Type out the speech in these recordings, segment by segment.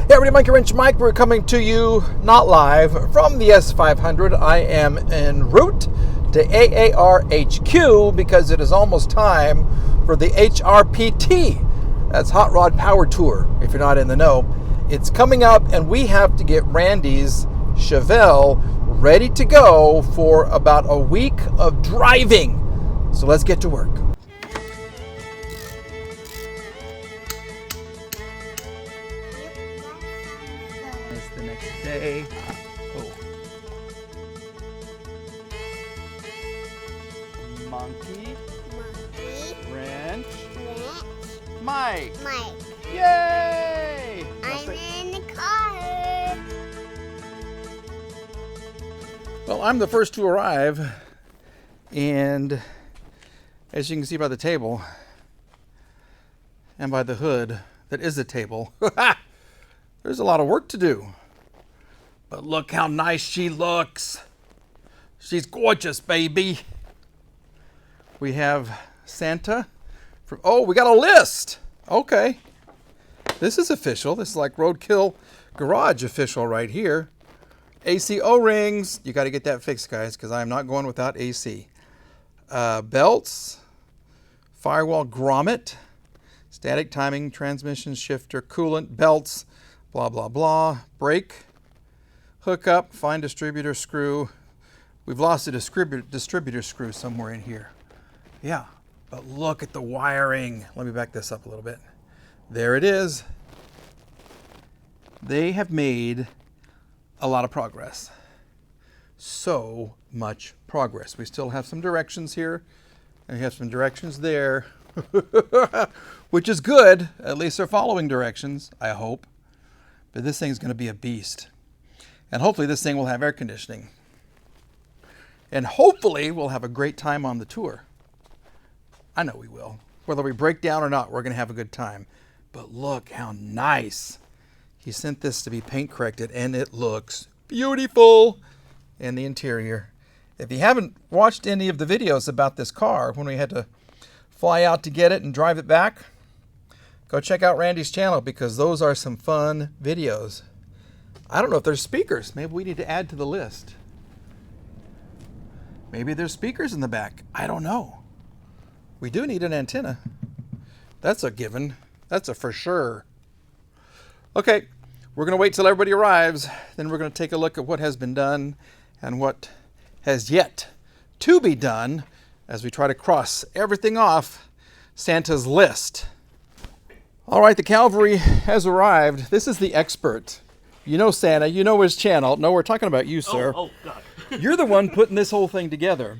Hey everybody, Monkey Wrench Mike. We're coming to you not live from the S500. I am en route to AAR HQ because it is almost time for the HRPT. That's Hot Rod Power Tour, if you're not in the know. It's coming up and we have to get Randy's Chevelle ready to go for about a week of driving. So let's get to work. It's the next day. Oh. Monkey. Wrench. Mike. Yay! I'm in the car. Well, I'm the first to arrive, and as you can see by the table and by the hood that is the table, there's a lot of work to do. But look how nice she looks. She's gorgeous, baby. We have Santa. We got a list. Okay. This is official. This is like Roadkill Garage official right here. AC O-rings. You got to get that fixed, guys, because I am not going without AC. Belts. Firewall grommet. Static timing, transmission shifter, coolant, belts, blah, blah, blah. Brake. Hookup. Find distributor screw. We've lost a distributor screw somewhere in here. Yeah, but look at the wiring. Let me back this up a little bit. There it is. They have made a lot of progress. So much progress. We still have some directions here, and we have some directions there, which is good. At least they're following directions, I hope. But this thing's going to be a beast. And hopefully this thing will have air conditioning. And hopefully we'll have a great time on the tour. I know we will. Whether we break down or not, we're going to have a good time. But look how nice. He sent this to be paint corrected, and it looks beautiful in the interior. If you haven't watched any of the videos about this car, when we had to fly out to get it and drive it back, go check out Randy's channel because those are some fun videos. I don't know if there's speakers. Maybe we need to add to the list. Maybe there's speakers in the back. I don't know. We do need an antenna. That's a given. That's a for sure. Okay, we're going to wait till everybody arrives. Then we're going to take a look at what has been done and what has yet to be done as we try to cross everything off Santa's list. All right, the cavalry has arrived. This is the expert. You know Santa. You know his channel. No, we're talking about you, sir. Oh God. You're the one putting this whole thing together.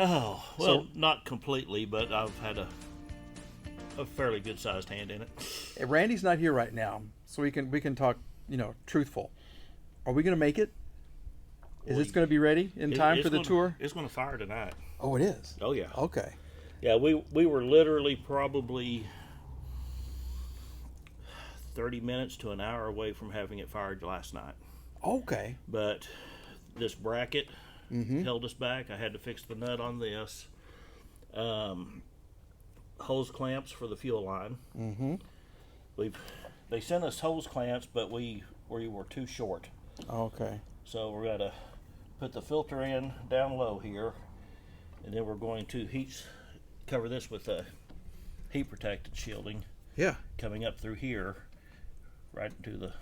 Oh, well, not completely, but I've had a fairly good-sized hand in it. Randy's not here right now, so we can talk, truthful. Are we going to make it? Is this going to be ready in time for the tour? It's going to fire tonight. Oh, it is? Oh, yeah. Okay. Yeah, we were literally probably 30 minutes to an hour away from having it fired last night. Okay. But this bracket held us back. I had to fix the nut on this. Hose clamps for the fuel line. They sent us hose clamps, but we were too short. Okay. So we're going to put the filter in down low here, and then we're going to cover this with a heat protected shielding. Yeah. Coming up through here, right into the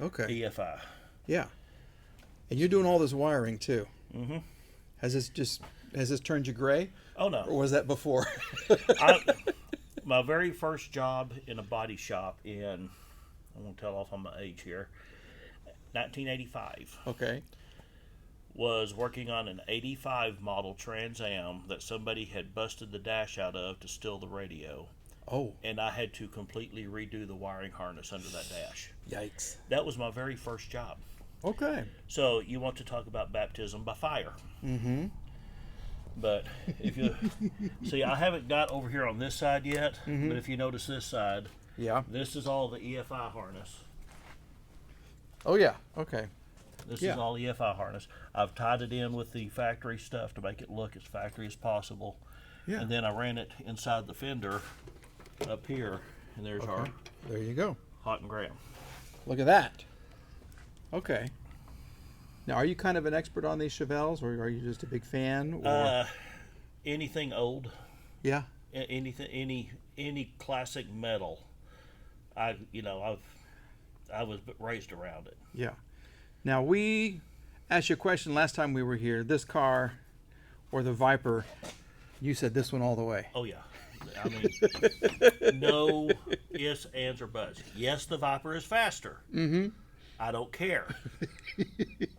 EFI. Yeah. And you're doing all this wiring too. Mm-hmm. Has this turned you gray? Oh no. Or was that before? My very first job in a body shop I won't tell off on my age here, 1985. Okay. Was working on an 85 model Trans Am that somebody had busted the dash out of to steal the radio. Oh. And I had to completely redo the wiring harness under that dash. Yikes. That was my very first job. Okay. So you want to talk about baptism by fire. Mm-hmm. But if you see, I haven't got over here on this side yet, but if you notice this side, yeah, this is all the EFI harness. Oh yeah, okay. This is all EFI harness. I've tied it in with the factory stuff to make it look as factory as possible. Yeah. And then I ran it inside the fender up here, and there's our There you go. hot and ground. Look at that. Okay. Now, are you kind of an expert on these Chevelles, or are you just a big fan? Or? Anything old, Yeah. anything, any classic metal. I was raised around it. Yeah. Now, we asked you a question last time we were here. This car or the Viper, you said this one all the way. Oh yeah. I mean, no ifs, ands, or buts. Yes, the Viper is faster. Mm-hmm. I don't care.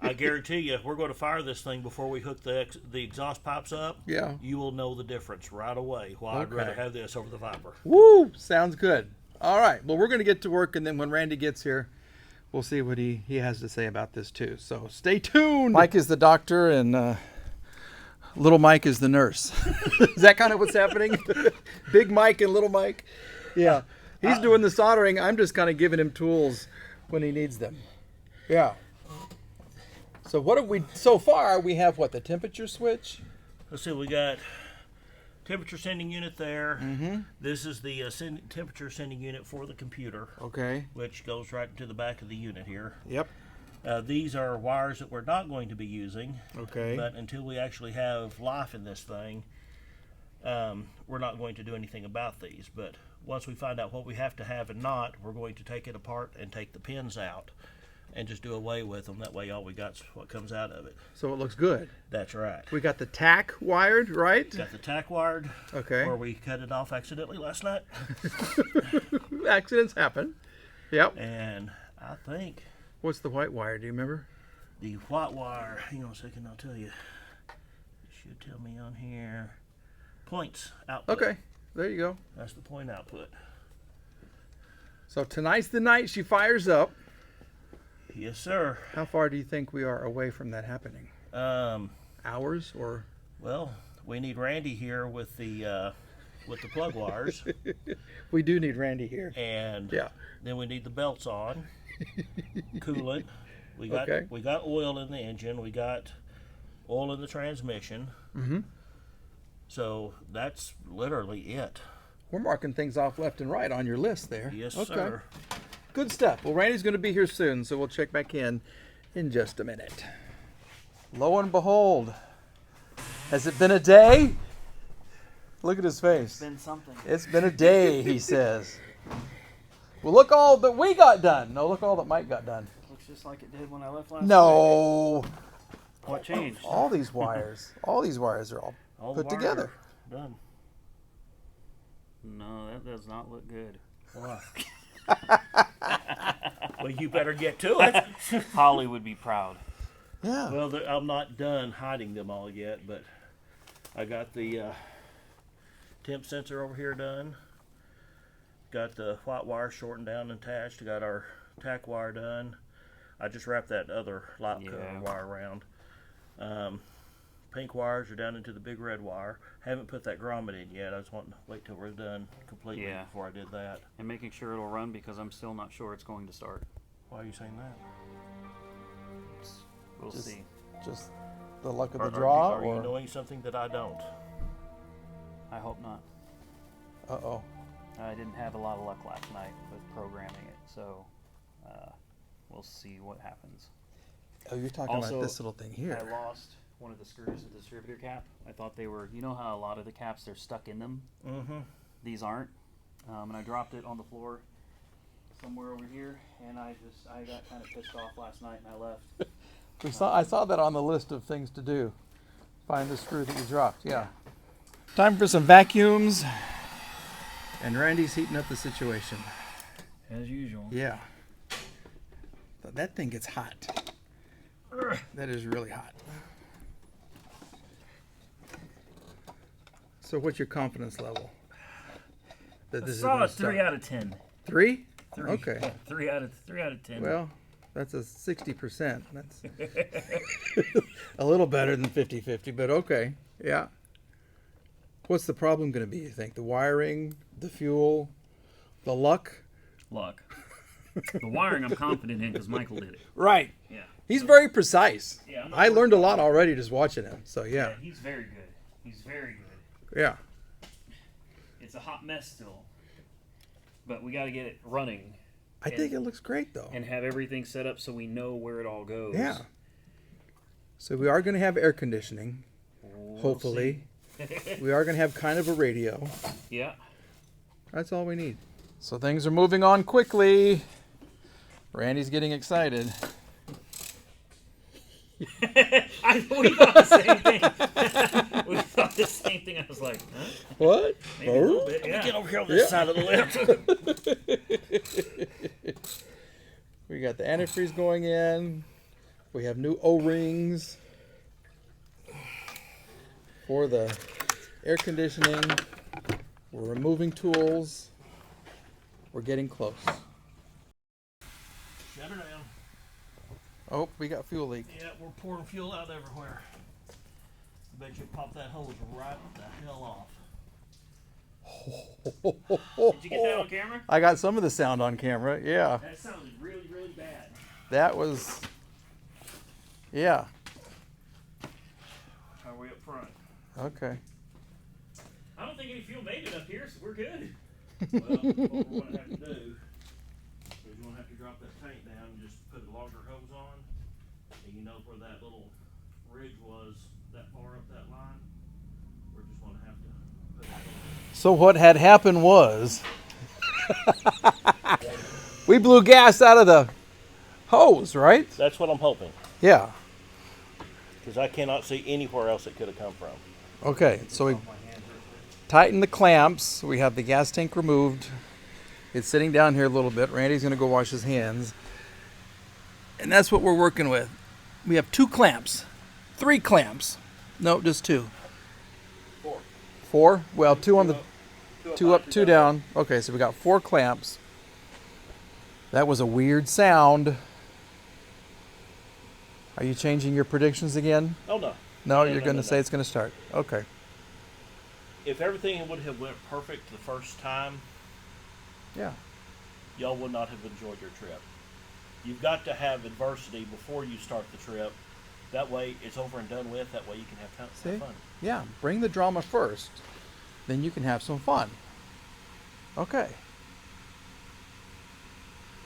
I guarantee you, we're going to fire this thing before we hook the exhaust pipes up. Yeah. You will know the difference right away. Why I'd rather have this over the Viper. Woo! Sounds good. All right. Well, we're going to get to work, and then when Randy gets here, we'll see what he has to say about this too. So stay tuned. Mike is the doctor, and little Mike is the nurse. Is that kind of what's happening? Big Mike and little Mike? Yeah. He's doing the soldering. I'm just kind of giving him tools when he needs them. Yeah. So what have we, so far, we have what, the temperature switch? Let's see, we got temperature sending unit there. Mm-hmm. This is the temperature sending unit for the computer, Okay. which goes right into the back of the unit here. Yep. These are wires that we're not going to be using. Okay. But until we actually have life in this thing, we're not going to do anything about these. But once we find out what we have to have and not, we're going to take it apart and take the pins out and just do away with them. That way all we got's what comes out of it. So it looks good. That's right. We got the tack wired, right? Got the tack wired. Okay. Where we cut it off accidentally last night. Accidents happen. Yep. And I think What's the white wire? Do you remember? the white wire, hang on a second, I'll tell you. It should tell me on here. Points output. Okay. There you go. That's the point output. So tonight's the night she fires up. Yes, sir. How far do you think we are away from that happening? Hours or? Well, we need Randy here with the plug wires, We do need Randy here. and Yeah. then we need the belts on, coolant. We got Okay. we got oil in the engine. We got oil in the transmission. Mm-hmm. So that's literally it. We're marking things off left and right on your list there. Yes, Okay. sir. Good stuff. Well, Randy's going to be here soon, so we'll check back in just a minute. Lo and behold, has it been a day? Look at his face. It's been something. It's been a day, he says. Well, look all that we got done. No, look all that Mike got done. Looks just like it did when I left last night. No. What changed? All these wires are all All the put wires together. are done. No, that does not look good. Why? Well, you better get to it. Holly would be proud. Yeah. Well, I'm not done hiding them all yet, but I got the temp sensor over here done. Got the white wire shortened down and attached. Got our tack wire done. I just wrapped that other light cover wire around. Pink wires are down into the big red wire. Haven't put that grommet in yet. I was wanting to wait till we're done completely before I did that. And making sure it'll run because I'm still not sure it's going to start. Why are you saying that? We'll Just- see. Just the luck of the Are draw, you or knowing something that I don't? I hope not. uh-oh. I didn't have a lot of luck last night with programming it, so we'll see what happens. Oh, you're talking Also, about this little thing here. I lost one of the screws of the distributor cap. I thought they were, you know how a lot of the caps, they're stuck in them? Mm-hmm. These aren't. And I dropped it on the floor somewhere over here, and I got kind of pissed off last night and I left. I saw that on the list of things to do. Find the screw that you dropped. Yeah. Time for some vacuums. And Randy's heating up the situation. As usual. Yeah. But that thing gets hot. That is really hot. So what's your confidence level? That this is Solid gonna 3 start? out of 10. 3? 3. Okay. Yeah, 3 out of 10. Well, that's a 60%. That's a little better than 50-50, but okay. Yeah. What's the problem going to be, you think? The wiring, the fuel, the luck? Luck. The wiring I'm confident in because Michael did it. Right. Yeah. He's very precise. Yeah, I'm not I learned a lot already just watching him. So, yeah. He's very good. He's very good. Yeah. It's a hot mess still. But we got to get it running I think it looks great though. And have everything set up so we know where it all goes. Yeah. So we are going to have air conditioning, We'll hopefully. see. We are going to have kind of a radio. Yeah. That's all we need. So things are moving on quickly. Randy's getting excited. We thought the same thing. We thought the same thing. I was like, huh? What? Maybe a little bit. Yeah. Get over here on this side of the lift. We got the antifreeze going in. We have new O-rings for the air conditioning. We're removing tools. We're getting close. Shut her down. Oh, we got fuel leak. Yeah, we're pouring fuel out everywhere. I bet you pop that hose right the hell off. Did you get that on camera? I got some of the sound on camera. Yeah, That sounded really, really bad. that was. Yeah. How are we up front? Okay. I don't think any fuel made it up here, so we're good. Well, what we're going to have to do is we're going to have to drop that tank down and just put a larger hose on. And you know where that little ridge was that far up that line? We're just going to have to put it on. So what had happened was we blew gas out of the hose, right? That's what I'm hoping. Yeah. Because I cannot see anywhere else it could have come from. Okay, so we tightened the clamps. We have the gas tank removed. It's sitting down here a little bit. Randy's going to go wash his hands. And that's what we're working with. We have 2 clamps. 3 clamps. No, just 2. 4. 4? Well, 2 on the 2 up, 2 down. Okay, so we got 4 clamps. That was a weird sound. Are you changing your predictions again? Oh, no. No, No, you're no, going to no, say no. it's going to start. Okay. If everything would have went perfect the first time, Yeah. y'all would not have enjoyed your trip. You've got to have adversity before you start the trip. That way it's over and done with. That way you can have See? fun. Yeah, bring the drama first. Then you can have some fun. Okay.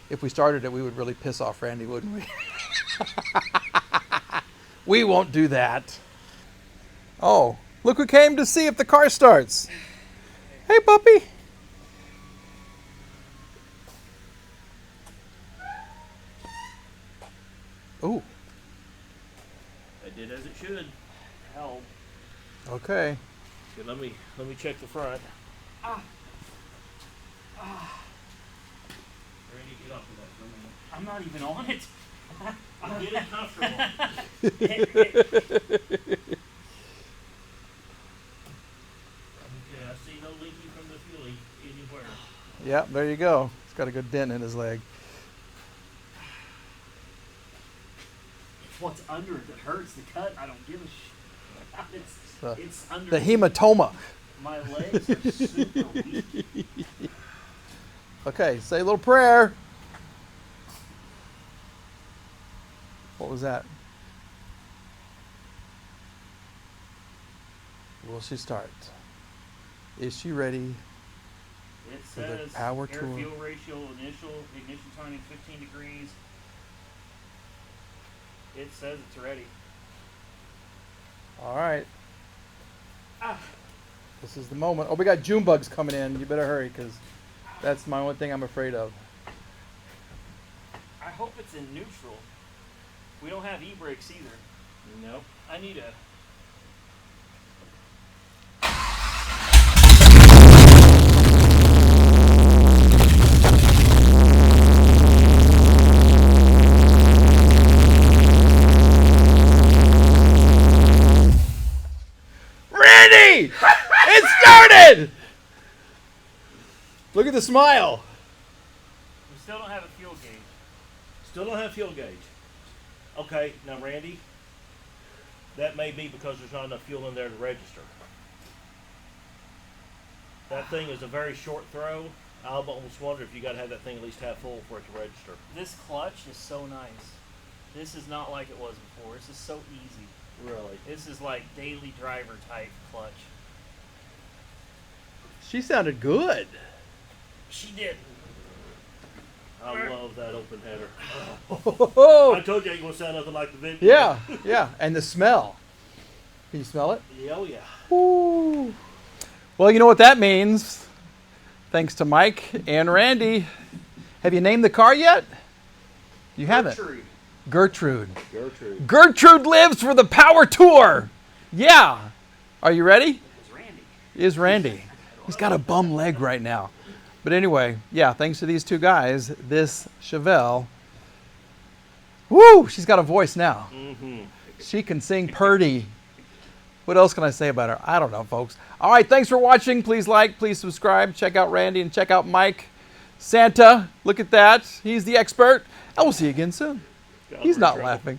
If we started it, we would really piss off Randy, wouldn't we? We won't do that. Oh, look who came to see if the car starts. Hey, puppy. Ooh, It did as it should. Hell. okay. Okay, let me check the front. Randy, get off of that for a minute. I'm not even on it. Get it comfortable. Okay, I see no leaking from the fuel anywhere. Yep, there you go. He's got a good dent in his leg. What's under it that hurts the cut? I don't give a shit. It's under The hematoma. my legs are super weak. Okay, say a little prayer. What was that? Will she start? Is she ready? It For the says power air tool. fuel ratio initial ignition timing 15 degrees. It says it's ready. All right. Ah. This is the moment. Oh, we got June bugs coming in. You better hurry because that's my only thing I'm afraid of. I hope it's in neutral. We don't have e-brakes either. Nope. I need a. Randy! It started! Look at the smile. We still don't have a fuel gauge. Still don't have fuel gauge. Okay, now Randy, that may be because there's not enough fuel in there to register. That thing is a very short throw. I almost wonder if you got to have that thing at least half full for it to register. This clutch is so nice. This is not like it was before. This is so easy. Really? This is like daily driver type clutch. She sounded good. She did. I love that open header. Oh, I told you I ain't gonna sound nothing like the video. yeah, yeah. And the smell. Can you smell it? Yeah, oh yeah. Ooh. Well, you know what that means. Thanks to Mike and Randy. Have you named the car yet? You haven't. Gertrude. Gertrude lives for the power tour. Yeah. Are you ready? Is Randy. He's got a bum leg right now. But anyway, yeah, thanks to these two guys, this Chevelle, woo, she's got a voice now. She can sing purdy. What else can I say about her? I don't know, folks. All right, thanks for watching. Please like, please subscribe. Check out Randy and check out Mike. Santa, look at that. He's the expert. And we'll see you again soon. He's not laughing.